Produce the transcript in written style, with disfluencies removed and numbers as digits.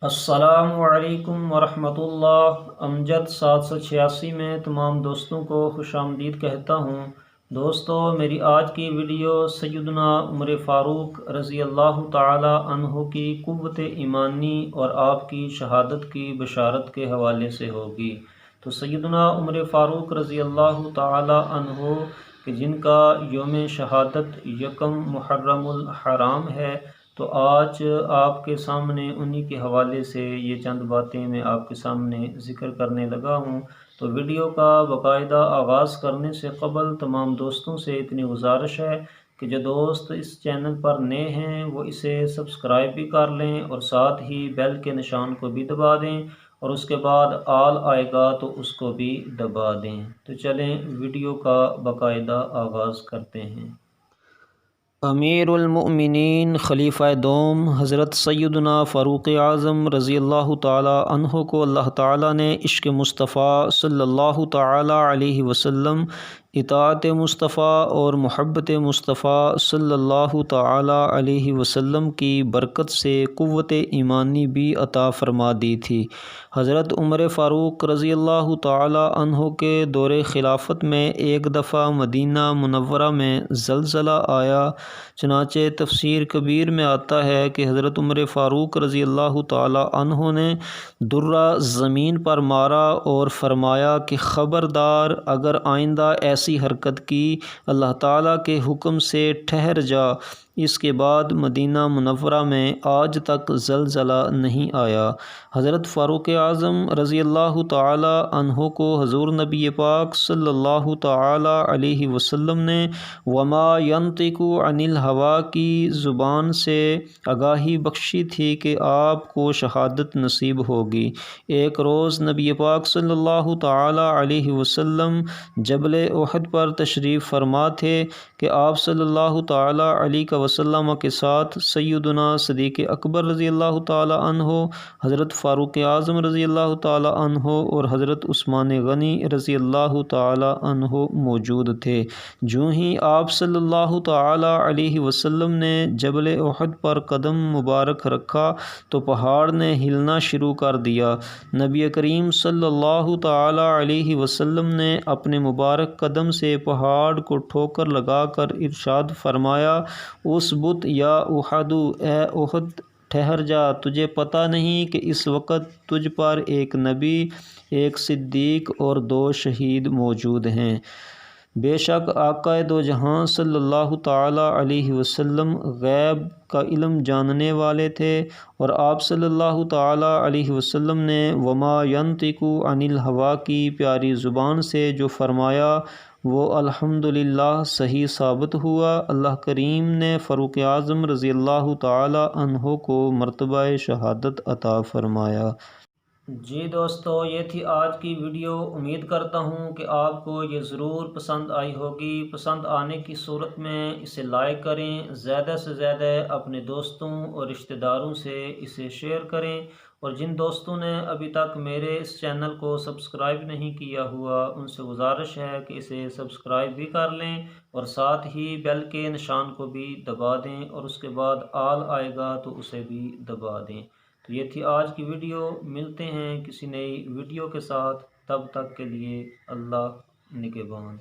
السلام علیکم ورحمۃ اللہ۔ امجد 786 میں تمام دوستوں کو خوش آمدید کہتا ہوں۔ دوستو، میری آج کی ویڈیو سیدنا عمر فاروق رضی اللہ تعالی عنہ کی قوت ایمانی اور آپ کی شہادت کی بشارت کے حوالے سے ہوگی۔ تو سیدنا عمر فاروق رضی اللہ تعالی عنہ کہ جن کا یوم شہادت یکم محرم الحرام ہے، تو آج آپ کے سامنے انہی کے حوالے سے یہ چند باتیں میں آپ کے سامنے ذکر کرنے لگا ہوں۔ تو ویڈیو کا باقاعدہ آغاز کرنے سے قبل تمام دوستوں سے اتنی گزارش ہے کہ جو دوست اس چینل پر نئے ہیں وہ اسے سبسکرائب بھی کر لیں اور ساتھ ہی بیل کے نشان کو بھی دبا دیں، اور اس کے بعد آل آئے گا تو اس کو بھی دبا دیں۔ تو چلیں ویڈیو کا باقاعدہ آغاز کرتے ہیں۔ امیر المؤمنین خلیفہ دوم حضرت سیدنا فاروق اعظم رضی اللہ تعالی عنہ کو اللہ تعالی نے عشق مصطفیٰ صلی اللہ تعالی علیہ وسلم، اطاعت مصطفیٰ اور محبت مصطفیٰ صلی اللہ تعالی علیہ وسلم کی برکت سے قوت ایمانی بھی عطا فرما دی تھی۔ حضرت عمر فاروق رضی اللہ تعالی عنہ کے دور خلافت میں ایک دفعہ مدینہ منورہ میں زلزلہ آیا۔ چنانچہ تفسیر کبیر میں آتا ہے کہ حضرت عمر فاروق رضی اللہ تعالی عنہ نے درہ زمین پر مارا اور فرمایا کہ خبردار، اگر آئندہ ایسی حرکت کی اللہ تعالیٰ کے حکم سے ٹھہر جا۔ اس کے بعد مدینہ منورہ میں آج تک زلزلہ نہیں آیا۔ حضرت فاروق اعظم رضی اللہ تعالی عنہ کو حضور نبی پاک صلی اللہ تعالی علیہ وسلم نے وما ینطق عن الہویٰ کی زبان سے آگاہی بخشی تھی کہ آپ کو شہادت نصیب ہوگی۔ ایک روز نبی پاک صلی اللہ تعالی علیہ وسلم جبل احد پر تشریف فرما تھے کہ آپ صلی اللہ تعالی علیہ وسلم کے ساتھ سیدنا صدیق اکبر رضی اللہ تعالی عنہ، حضرت فاروق اعظم رضی اللہ تعالی عنہ اور حضرت عثمان غنی رضی اللہ تعالی عنہ موجود تھے۔ جو ہی آپ صلی اللہ تعالی علیہ وسلم نے جبل احد پر قدم مبارک رکھا تو پہاڑ نے ہلنا شروع کر دیا۔ نبی کریم صلی اللہ تعالی علیہ وسلم نے اپنے مبارک قدم سے پہاڑ کو ٹھوکر لگا کر ارشاد فرمایا، اثبت یا احد، اے احد ٹھہر جا، تجھے پتہ نہیں کہ اس وقت تجھ پر ایک نبی، ایک صدیق اور 2 شہید موجود ہیں۔ بے شک آقا دو جہاں صلی اللہ تعالی علیہ وسلم غیب کا علم جاننے والے تھے، اور آپ صلی اللہ تعالی علیہ وسلم نے وما ینطق عن الہویٰ کی پیاری زبان سے جو فرمایا وہ الحمدللہ صحیح ثابت ہوا۔ اللہ کریم نے فاروق اعظم رضی اللہ تعالی عنہ کو مرتبہ شہادت عطا فرمایا۔ جی دوستو، یہ تھی آج کی ویڈیو۔ امید کرتا ہوں کہ آپ کو یہ ضرور پسند آئی ہوگی۔ پسند آنے کی صورت میں اسے لائک کریں، زیادہ سے زیادہ اپنے دوستوں اور رشتہ داروں سے اسے شیئر کریں، اور جن دوستوں نے ابھی تک میرے اس چینل کو سبسکرائب نہیں کیا ہوا ان سے گزارش ہے کہ اسے سبسکرائب بھی کر لیں اور ساتھ ہی بیل کے نشان کو بھی دبا دیں، اور اس کے بعد آل آئے گا تو اسے بھی دبا دیں۔ تو یہ تھی آج کی ویڈیو۔ ملتے ہیں کسی نئی ویڈیو کے ساتھ، تب تک کے لیے اللہ نگہبان۔